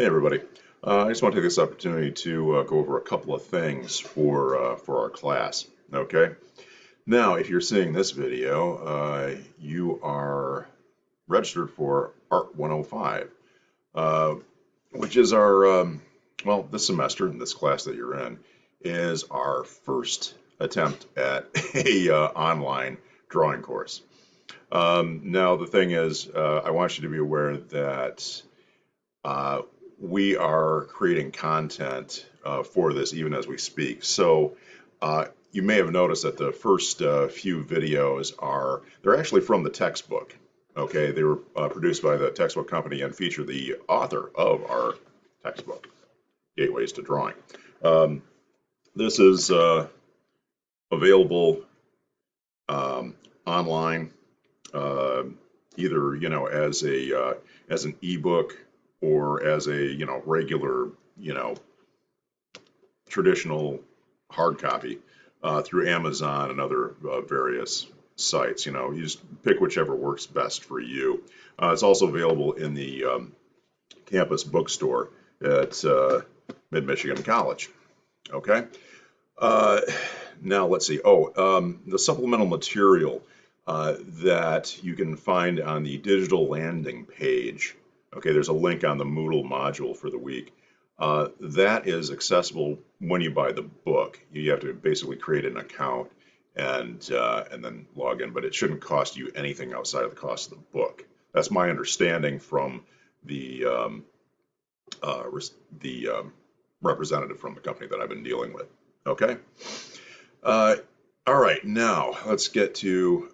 Hey everybody. I just want to take this opportunity to go over a couple of things for our class. Okay. Now, if you're seeing this video, you are registered for Art 105, uh, which is our well, this semester in this class that you're in is our first attempt at a online drawing course. Now, the thing is, I want you to be aware that uh, we are creating content for this even as we speak. So you may have noticed that the first few videos they're actually from the textbook. Okay, they were produced by the textbook company and feature the author of our textbook, Gateways to Drawing. Um, this is available online, uh, either as an ebook or as a regular you know traditional hard copy through Amazon and other various sites. You just pick whichever works best for you. It's also available in the campus bookstore at Mid Michigan College. Okay. Uh, Now let's see. The supplemental material that you can find on the digital landing page. Okay, there's a link on the Moodle module for the week. That is accessible when you buy the book. You have to basically create an account and then log in, but it shouldn't cost you anything outside of the cost of the book. That's my understanding from the representative from the company that I've been dealing with. Okay. Uh, all right, now let's get to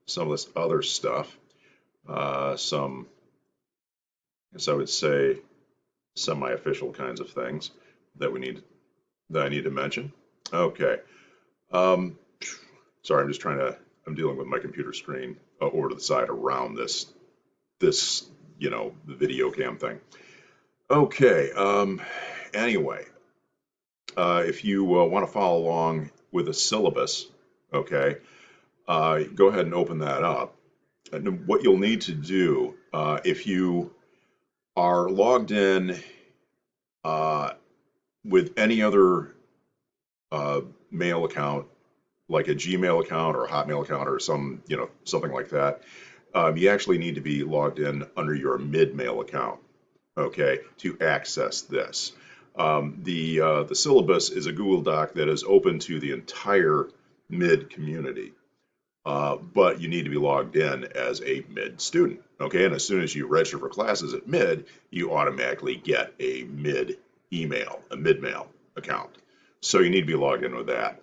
some of this other stuff. Some, I guess I would say, semi-official kinds of things that we need that I need to mention. Okay. Um, Sorry, I'm dealing with my computer screen over to the side around this the video cam thing. Okay. Anyway, if you want to follow along with a syllabus, okay, go ahead and open that up. And what you'll need to do, if you are logged in uh, with any other mail account, like a Gmail account or a Hotmail account or something like that, you actually need to be logged in under your Midmail account, okay, to access this. The syllabus is a Google Doc that is open to the entire Mid community. But you need to be logged in as a Mid student. Okay, and as soon as you register for classes at Mid, you automatically get a Mid email, a Midmail account. So you need to be logged in with that.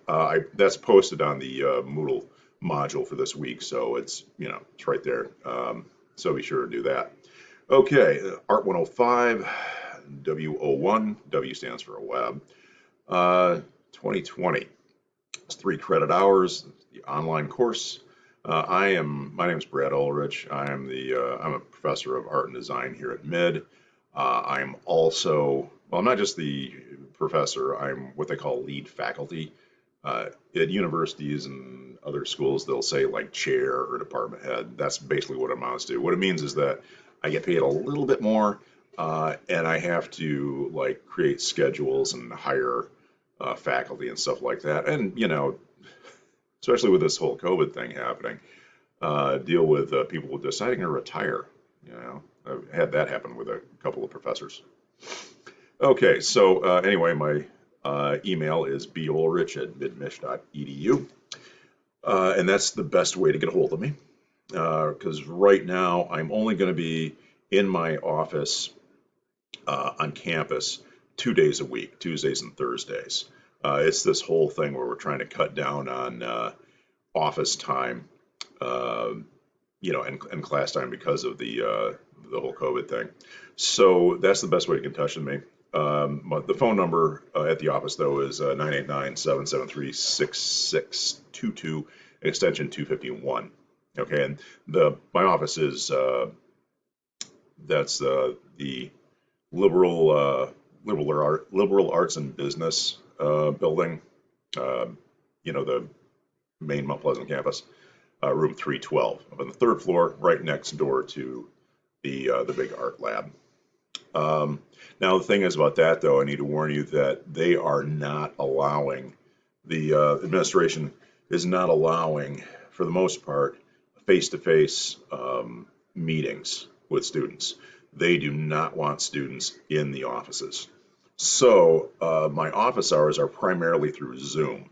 That's posted on the Moodle module for this week, so it's right there. So be sure to do that. Okay, Art 105, W01, W stands for web. 2020. It's 3 credit hours, the online course. My name is Brad Ulrich. I'm a professor of art and design here at Mid. I'm also, well, I'm not just the professor, I'm what they call lead faculty. At universities and other schools, they'll say like chair or department head. That's basically what it amounts to. What it means is that I get paid a little bit more, and I have to like create schedules and hire faculty and stuff like that. And, especially with this whole COVID thing happening, deal with people deciding to retire. I've had that happen with a couple of professors. Okay, so anyway, my email is bulrich@midmich.edu, and that's the best way to get a hold of me. Because right now I'm only going to be in my office on campus 2 days a week, Tuesdays and Thursdays. It's this whole thing where we're trying to cut down on office time, uh, and class time because of the whole COVID thing. So that's the best way to get in touch with me. The phone number at the office, though, is 989-773-6622, extension 251. Okay, and my office is that's the liberal arts and business building. Uh, the main Mount Pleasant campus, room 312, up on the third floor, right next door to the big art lab. Now, the thing is about that, though, I need to warn you that they are not allowing, the administration is not allowing, for the most part, face-to-face meetings with students. They do not want students in the offices. So my office hours are primarily through Zoom,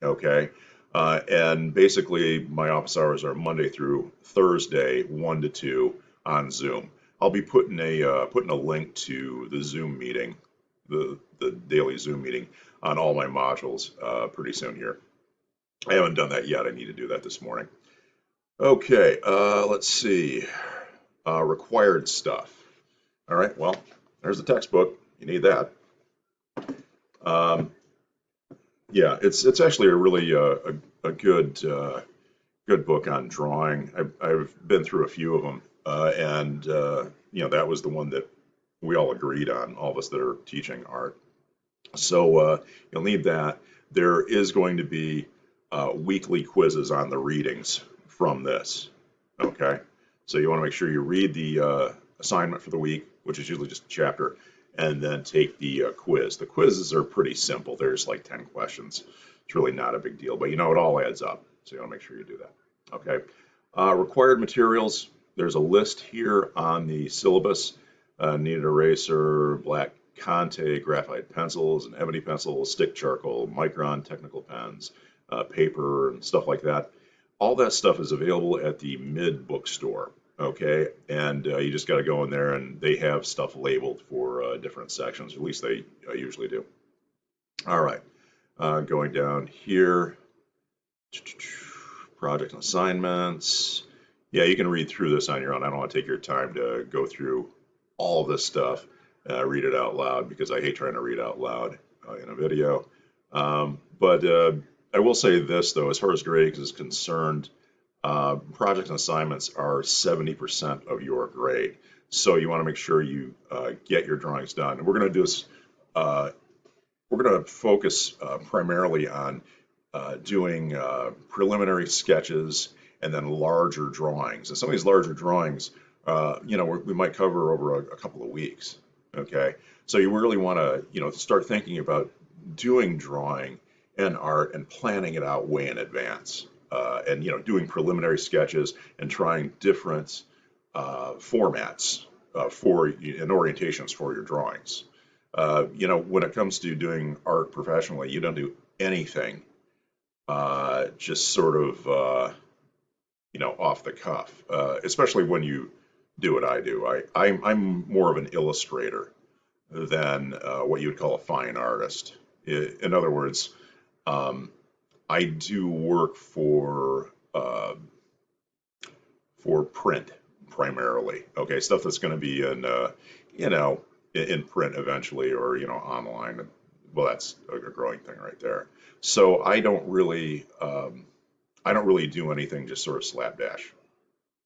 okay? And basically, my office hours are Monday through Thursday, 1 to 2 on Zoom. I'll be putting a link to the Zoom meeting, the daily Zoom meeting on all my modules pretty soon here. I haven't done that yet. I need to do that this morning. Okay, let's see. Required stuff. All right, well, there's the textbook. You need that. Yeah, it's actually a really a good book on drawing. I've been through a few of them, and that was the one that we all agreed on, all of us that are teaching art. So you'll need that. There is going to be weekly quizzes on the readings from this. Okay, so you want to make sure you read the assignment for the week, which is usually just a chapter, and then take the quiz. The quizzes are pretty simple. There's like 10 questions. It's really not a big deal, but it all adds up. So you want to make sure you do that. Okay. Required materials. There's a list here on the syllabus. Kneaded eraser, black Conte, graphite pencils, and ebony pencils, stick charcoal, Micron technical pens, paper, and stuff like that. All that stuff is available at the Mid bookstore. Okay, and you just got to go in there, and they have stuff labeled for different sections. At least they usually do. All right, going down here, project and assignments. Yeah, you can read through this on your own. I don't want to take your time to go through all this stuff, read it out loud, because I hate trying to read out loud in a video. But I will say this, though, as far as grades is concerned, projects and assignments are 70% of your grade. So you want to make sure you get your drawings done. And we're going to do this, we're going to focus primarily on doing preliminary sketches and then larger drawings. And some of these larger drawings, we might cover over a couple of weeks. Okay, so you really want to, start thinking about doing drawing and art and planning it out way in advance. And doing preliminary sketches and trying different formats and orientations for your drawings. When it comes to doing art professionally, you don't do anything just sort of off the cuff, especially when you do what I do. I'm more of an illustrator than what you would call a fine artist. In other words, I do work for print primarily. Okay, stuff that's going to be in print eventually, or online. Well, that's a growing thing right there. So I don't really do anything just sort of slapdash.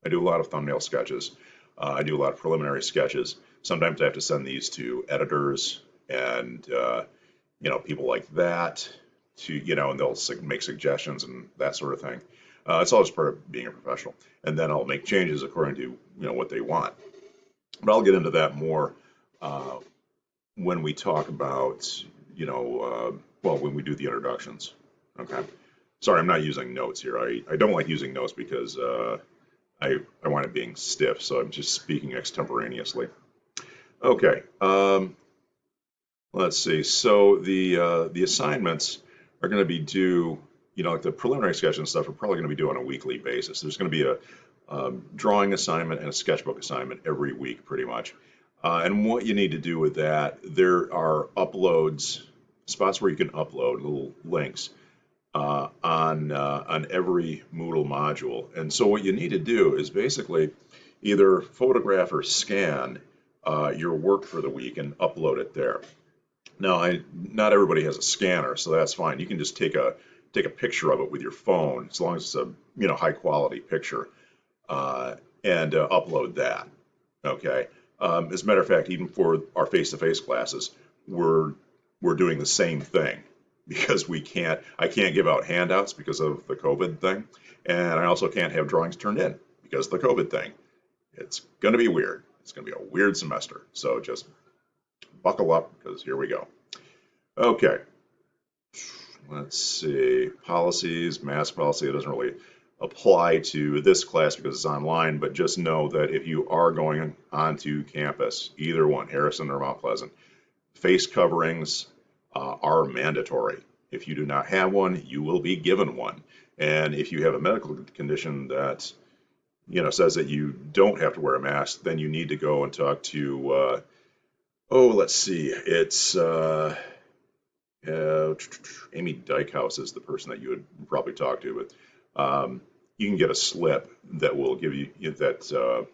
I do a lot of thumbnail sketches. I do a lot of preliminary sketches. Sometimes I have to send these to editors and people like that to and they'll make suggestions and that sort of thing. It's always part of being a professional. And then I'll make changes according to what they want. But I'll get into that more when we talk about when we do the introductions. Okay. Sorry, I'm not using notes here. I don't like using notes because I wind up being stiff, so I'm just speaking extemporaneously. Okay. Let's see. So the assignments are going to be due, like the preliminary sketch and stuff are probably going to be due on a weekly basis. There's going to be a drawing assignment and a sketchbook assignment every week, pretty much. And what you need to do with that, there are spots where you can upload little links on every Moodle module. And so what you need to do is basically either photograph or scan your work for the week and upload it there. Now, not everybody has a scanner, so that's fine. You can just take a picture of it with your phone, as long as it's a high quality picture, and upload that. Okay. As a matter of fact, even for our face-to-face classes, we're doing the same thing, because I can't give out handouts because of the COVID thing, and I also can't have drawings turned in because of the COVID thing. It's going to be weird. It's going to be a weird semester. So just buckle up because here we go. Okay. Let's see. Policies, mass policy. It doesn't really apply to this class because it's online, but just know that if you are going onto campus, either one, Harrison or Mount Pleasant, face coverings are mandatory. If you do not have one, you will be given one. And if you have a medical condition that says that you don't have to wear a mask, then you need to go and talk to let's see, it's Amy Dykehouse is the person that you would probably talk to, but you can get a slip that will give you that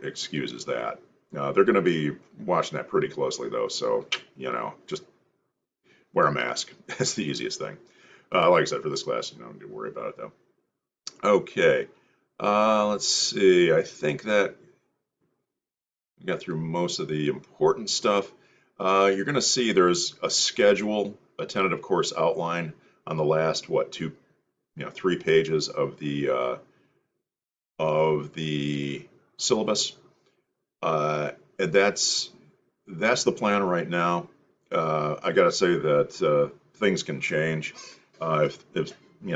excuses that. They're going to be watching that pretty closely though, so just wear a mask. That's the easiest thing. Like I said, for this class, you don't need to worry about it though. Okay, let's see. I think that we got through most of the important stuff. You're going to see there's a schedule, a tentative course outline on the last 3 pages of the syllabus, and that's the plan right now. I got to say that things can change if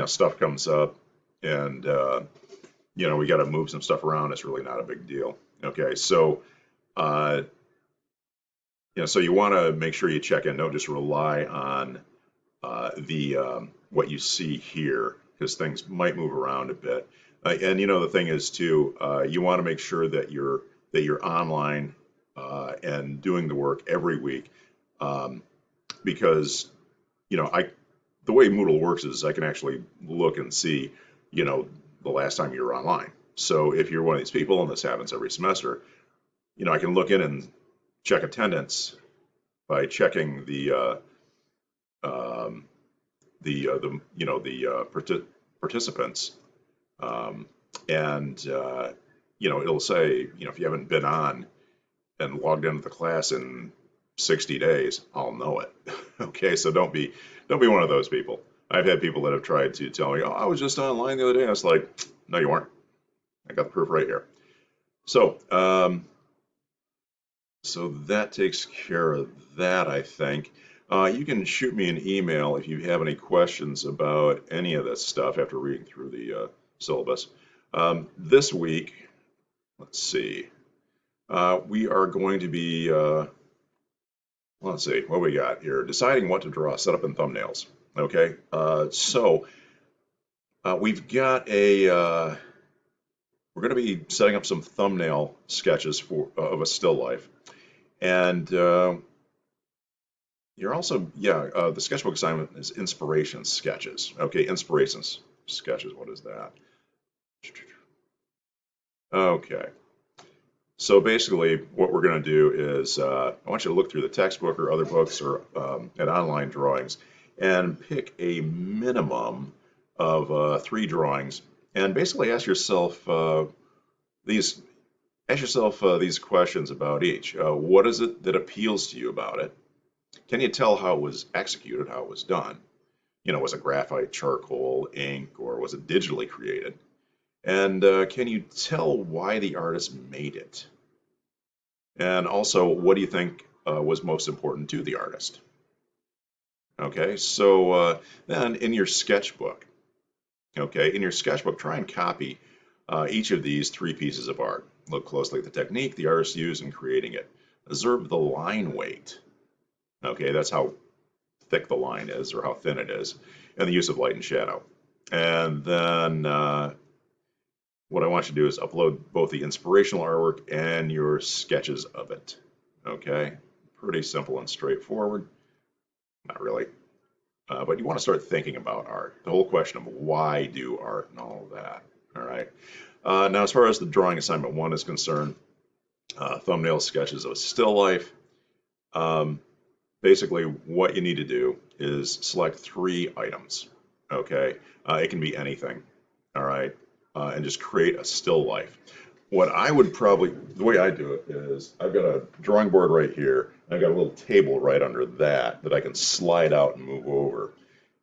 stuff comes up, and we got to move some stuff around. It's really not a big deal. Okay, so. So you want to make sure you check in. Don't just rely on what you see here, because things might move around a bit. And the thing is too, you want to make sure that you're online and doing the work every week, because the way Moodle works is I can actually look and see the last time you were online. So if you're one of these people, and this happens every semester, I can look in and check attendance by checking the participants, and it'll say if you haven't been on and logged into the class in 60 days, I'll know it. Okay, so don't be one of those people. I've had people that have tried to tell me, oh, I was just online the other day. I was like, no, you weren't. I got the proof right here. So so that takes care of that, I think. You can shoot me an email if you have any questions about any of this stuff after reading through the syllabus. This week, let's see, we are going to be, let's see, what we got here? Deciding what to draw, setup and thumbnails. Okay, so we've got we're going to be setting up some thumbnail sketches of a still life. And you're also, the sketchbook assignment is inspiration sketches. Okay, inspirations sketches, what is that? Okay, so basically what we're going to do is I want you to look through the textbook or other books or at online drawings and pick a minimum of 3 drawings, and basically ask yourself these questions about each. What is it that appeals to you about it? Can you tell how it was executed, how it was done? Was it graphite, charcoal, ink, or was it digitally created? And can you tell why the artist made it? And also, what do you think was most important to the artist? Okay, so then in your sketchbook, try and copy each of these 3 pieces of art. Look closely at the technique the artist used in creating it. Observe the line weight. Okay, that's how thick the line is or how thin it is, and the use of light and shadow. And then what I want you to do is upload both the inspirational artwork and your sketches of it. Okay, pretty simple and straightforward. Not really. But you want to start thinking about art. The whole question of why do art and all of that. All right. Now, as far as the drawing assignment 1 is concerned, thumbnail sketches of a still life. Basically, what you need to do is select 3 items. Okay. It can be anything. All right. And just create a still life. What I would the way I do it is I've got a drawing board right here. And I've got a little table right under that I can slide out and move over.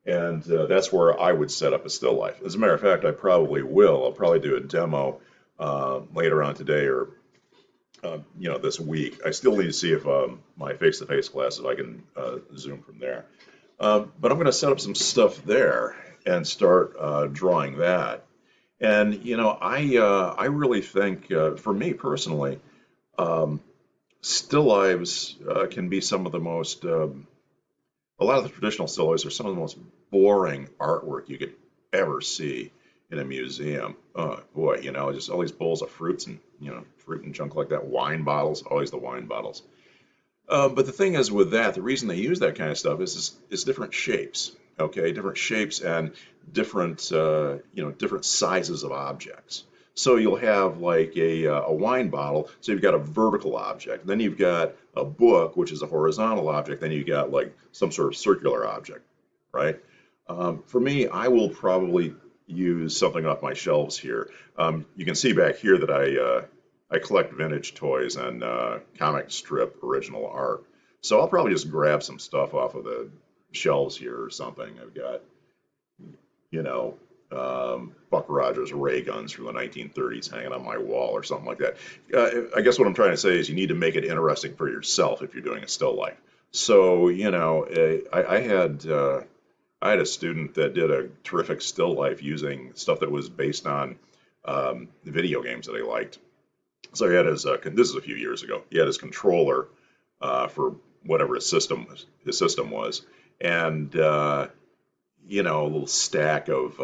And that's where I would set up a still life. As a matter of fact, I probably will. I'll probably do a demo later on today or this week. I still need to see if my face-to-face class, if I can Zoom from there. But I'm going to set up some stuff there and start drawing that. And I really think, for me personally, um, still lives can be some of the most. A lot of the traditional still lifes are some of the most boring artwork you could ever see in a museum. Oh boy, just all these bowls of fruits and fruit and junk like that. Wine bottles, always the wine bottles. But the thing is with that, the reason they use that kind of stuff is different shapes. Okay, different shapes and different different sizes of objects. So you'll have like a wine bottle. So you've got a vertical object. Then you've got a book, which is a horizontal object. Then you've got like some sort of circular object, right? For me, I will probably use something off my shelves here. You can see back here that I collect vintage toys and comic strip original art. So I'll probably just grab some stuff off of the shelves here or something. I've got, you know, Buck Rogers ray guns from the 1930s hanging on my wall or something like that. I guess what I'm trying to say is you need to make it interesting for yourself if you're doing a still life. So, I had a student that did a terrific still life using stuff that was based on video games that he liked. So he had this is a few years ago. He had his controller for whatever his system was, and a little stack of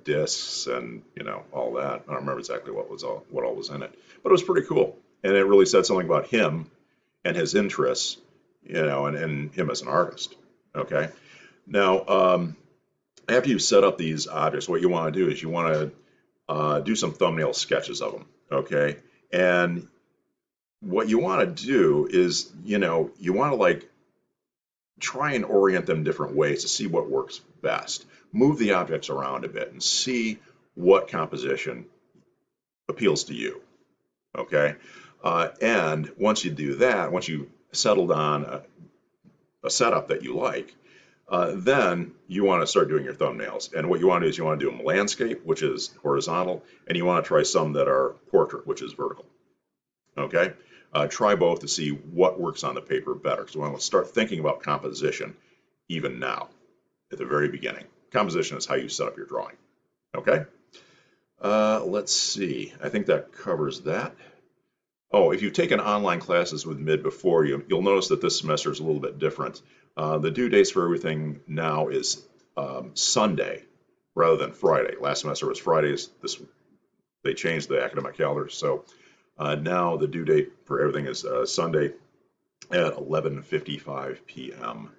discs and all that. I don't remember exactly what all was in it, but it was pretty cool, and it really said something about him and his interests, and him as an artist. Okay, now after you've set up these objects, what you want to do is you want to do some thumbnail sketches of them. Okay, and what you want to do is you want to like try and orient them different ways to see what works best. Move the objects around a bit and see what composition appeals to you. Okay, and once you do that, once you settled on a setup that you like, then you want to start doing your thumbnails. And what you want to do is you want to do them landscape, which is horizontal, and you want to try some that are portrait, which is vertical. Okay? Try both to see what works on the paper better. So we want to start thinking about composition even now, at the very beginning. Composition is how you set up your drawing. Okay? Let's see. I think that covers that. Oh, if you've taken online classes with MID before, you'll notice that this semester is a little bit different. The due dates for everything now is Sunday rather than Friday. Last semester was Fridays. They changed the academic calendar, so now the due date for everything is Sunday at 11:55 p.m.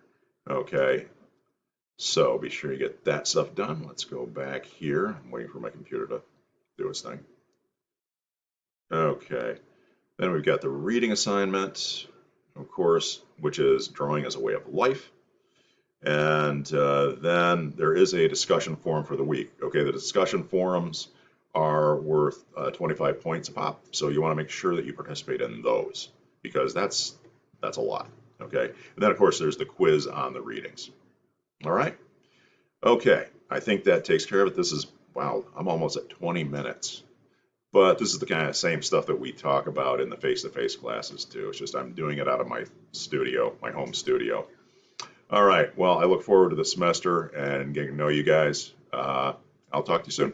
Okay, so be sure you get that stuff done. Let's go back here. I'm waiting for my computer to do its thing. Okay. Then we've got the reading assignment, of course, which is drawing as a way of life. And then there is a discussion forum for the week. Okay, the discussion forums are worth 25 points a pop, so you want to make sure that you participate in those because that's a lot. Okay, and then of course there's the quiz on the readings. All right. Okay, I think that takes care of it. This is wow, I'm almost at 20 minutes. But this is the kind of same stuff that we talk about in the face-to-face classes too. It's just I'm doing it out of my studio, my home studio. All right. Well, I look forward to the semester and getting to know you guys. I'll talk to you soon.